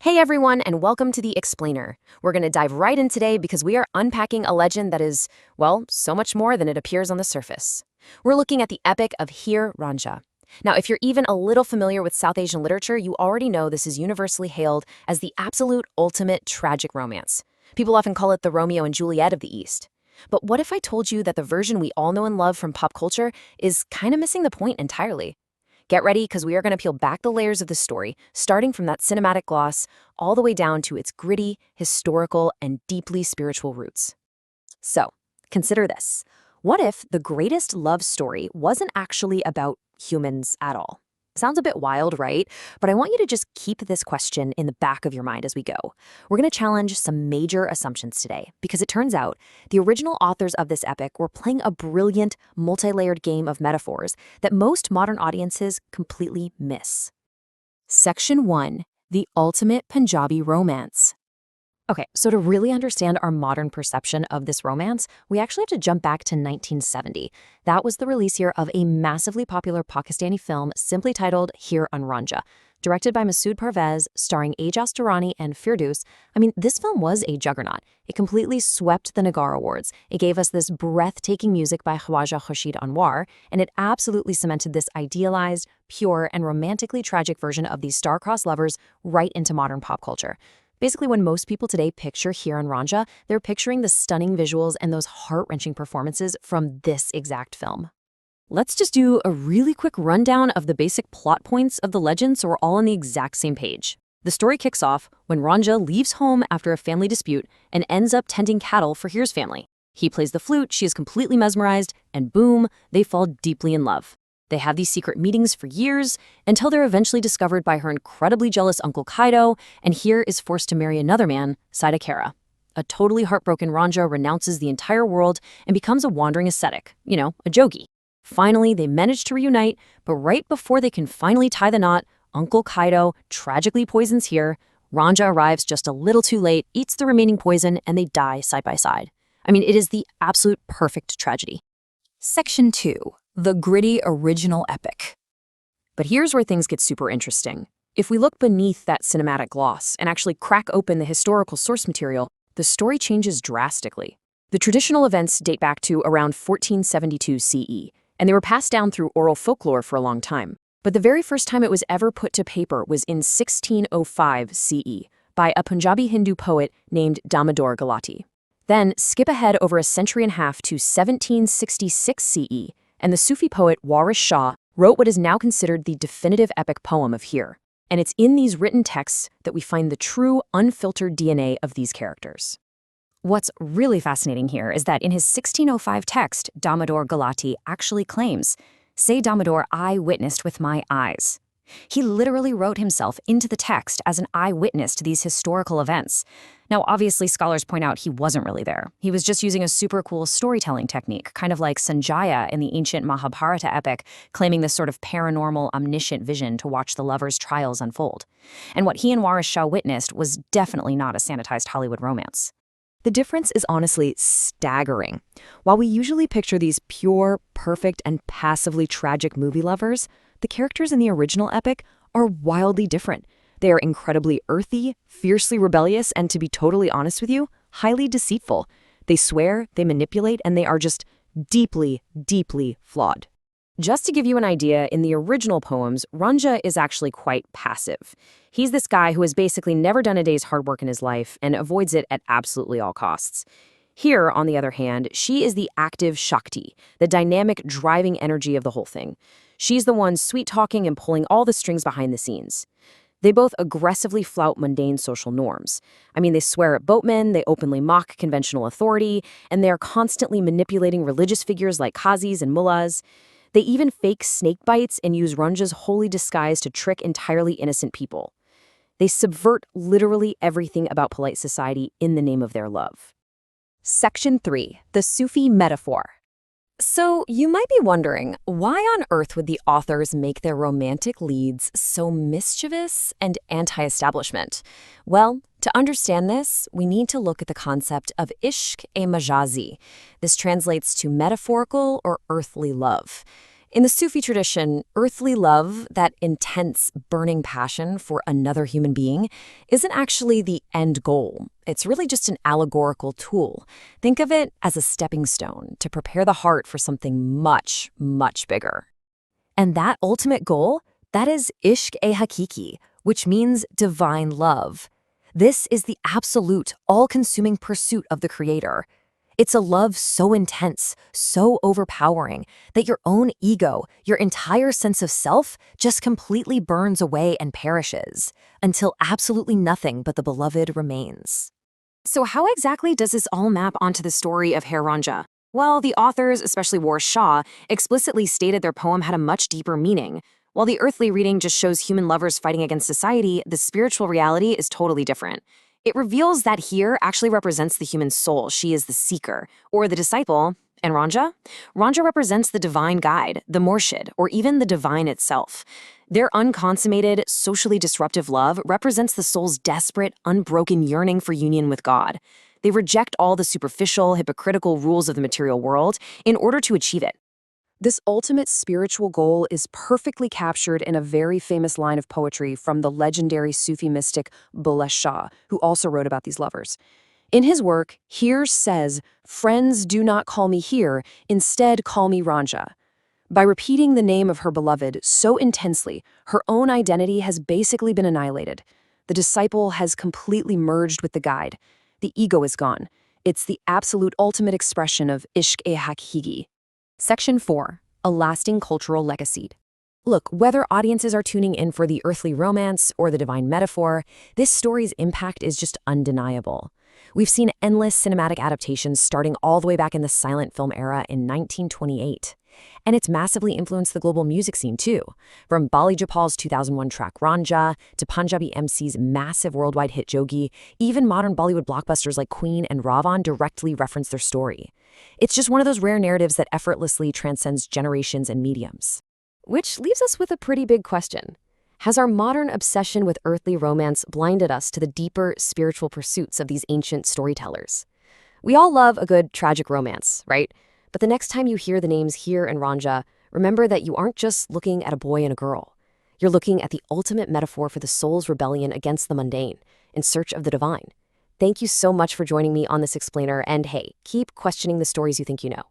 Hey everyone, and welcome to The Explainer. We're going to dive right in today because we are unpacking a legend that is, well, so much more than it appears on the surface. We're looking at the epic of Heer Ranjha. Now, if you're even a little familiar with South Asian literature, you already know this is universally hailed as the absolute ultimate tragic romance. People often call it the Romeo and Juliet of the East. But what if I told you that the version we all know and love from pop culture is kind of missing the point entirely? Get ready, because we are going to peel back the layers of the story, starting from that cinematic gloss all the way down to its gritty, historical, and deeply spiritual roots. So, consider this. What if the greatest love story wasn't actually about humans at all? Sounds a bit wild, right? But I want you to just keep this question in the back of your mind as we go. We're going to challenge some major assumptions today, because it turns out the original authors of this epic were playing a brilliant, multi-layered game of metaphors that most modern audiences completely miss. Section 1. The Ultimate Punjabi Romance. Okay, so to really understand our modern perception of this romance, we actually have to jump back to 1970. That was the release year of a massively popular Pakistani film simply titled Heer and Ranjha, directed by Masood Parvez, starring Ajaz Durrani and Firdaus. This film was a juggernaut. It completely swept the Nagar Awards. It gave us this breathtaking music by Khwaja Khurshid Anwar, and it absolutely cemented this idealized, pure, and romantically tragic version of these star-crossed lovers right into modern pop culture. Basically, when most people today picture Heer and Ranjha, they're picturing the stunning visuals and those heart-wrenching performances from this exact film. Let's just do a really quick rundown of the basic plot points of the legend so we're all on the exact same page. The story kicks off when Ranjha leaves home after a family dispute and ends up tending cattle for Heer's family. He plays the flute, she is completely mesmerized, and boom, they fall deeply in love. They have these secret meetings for years until they're eventually discovered by her incredibly jealous Uncle Kaido, and Heer is forced to marry another man, Saidakera. A totally heartbroken Ranjha renounces the entire world and becomes a wandering ascetic, a jogi. Finally, they manage to reunite, but right before they can finally tie the knot, Uncle Kaido tragically poisons Heer. Ranjha arrives just a little too late, eats the remaining poison, and they die side by side. It is the absolute perfect tragedy. Section 2. The gritty original epic. But here's where things get super interesting. If we look beneath that cinematic gloss and actually crack open the historical source material, the story changes drastically. The traditional events date back to around 1472 CE, and they were passed down through oral folklore for a long time. But the very first time it was ever put to paper was in 1605 CE by a Punjabi Hindu poet named Damodar Gulati. Then skip ahead over a century and a half to 1766 CE, and the Sufi poet Waris Shah wrote what is now considered the definitive epic poem of Heer. And it's in these written texts that we find the true, unfiltered DNA of these characters. What's really fascinating here is that in his 1605 text, Damodar Gulati actually claims, "Say Damodar, I witnessed with my eyes." He literally wrote himself into the text as an eyewitness to these historical events. Now, obviously, scholars point out he wasn't really there. He was just using a super cool storytelling technique, kind of like Sanjaya in the ancient Mahabharata epic, claiming this sort of paranormal, omniscient vision to watch the lovers' trials unfold. And what he and Waris Shah witnessed was definitely not a sanitized Hollywood romance. The difference is honestly staggering. While we usually picture these pure, perfect, and passively tragic movie lovers, the characters in the original epic are wildly different. They are incredibly earthy, fiercely rebellious, and to be totally honest with you, highly deceitful. They swear, they manipulate, and they are just deeply, deeply flawed. Just to give you an idea, in the original poems, Ranjha is actually quite passive. He's this guy who has basically never done a day's hard work in his life and avoids it at absolutely all costs. Here, on the other hand, she is the active Shakti, the dynamic, driving energy of the whole thing. She's the one sweet-talking and pulling all the strings behind the scenes. They both aggressively flout mundane social norms. They swear at boatmen, they openly mock conventional authority, and they are constantly manipulating religious figures like qazis and mullahs. They even fake snake bites and use Ranjha's holy disguise to trick entirely innocent people. They subvert literally everything about polite society in the name of their love. Section 3. The Sufi Metaphor. So, you might be wondering, why on earth would the authors make their romantic leads so mischievous and anti-establishment? Well, to understand this, we need to look at the concept of ishq-e majazi. This translates to metaphorical or earthly love. In the Sufi tradition, earthly love, that intense, burning passion for another human being, isn't actually the end goal. It's really just an allegorical tool. Think of it as a stepping stone to prepare the heart for something much, much bigger. And that ultimate goal, that is ishq-e-hakiki, which means divine love. This is the absolute, all-consuming pursuit of the Creator. It's a love so intense, so overpowering, that your own ego, your entire sense of self, just completely burns away and perishes, until absolutely nothing but the beloved remains. So how exactly does this all map onto the story of Heer Ranjha? Well, the authors, especially Waris Shah, explicitly stated their poem had a much deeper meaning. While the earthly reading just shows human lovers fighting against society, the spiritual reality is totally different. It reveals that Heer actually represents the human soul. She is the seeker, or the disciple. And Ranjha? Ranjha represents the divine guide, the murshid, or even the divine itself. Their unconsummated, socially disruptive love represents the soul's desperate, unbroken yearning for union with God. They reject all the superficial, hypocritical rules of the material world in order to achieve it. This ultimate spiritual goal is perfectly captured in a very famous line of poetry from the legendary Sufi mystic Bulleh Shah, who also wrote about these lovers. In his work, Heer says, "Friends, do not call me Heer, instead call me Ranjha." By repeating the name of her beloved so intensely, her own identity has basically been annihilated. The disciple has completely merged with the guide. The ego is gone. It's the absolute ultimate expression of ishq-e-hakiki. Section 4. A lasting cultural legacy. Look, whether audiences are tuning in for the earthly romance or the divine metaphor, this story's impact is just undeniable. We've seen endless cinematic adaptations starting all the way back in the silent film era in 1928. And it's massively influenced the global music scene too. From Bali Japal's 2001 track Ranjha to Punjabi MC's massive worldwide hit Jogi, even modern Bollywood blockbusters like Queen and Ravan directly reference their story. It's just one of those rare narratives that effortlessly transcends generations and mediums. Which leaves us with a pretty big question. Has our modern obsession with earthly romance blinded us to the deeper spiritual pursuits of these ancient storytellers? We all love a good tragic romance, right? But the next time you hear the names Heer and Ranjha, remember that you aren't just looking at a boy and a girl. You're looking at the ultimate metaphor for the soul's rebellion against the mundane, in search of the divine. Thank you so much for joining me on this explainer, and hey, keep questioning the stories you think you know.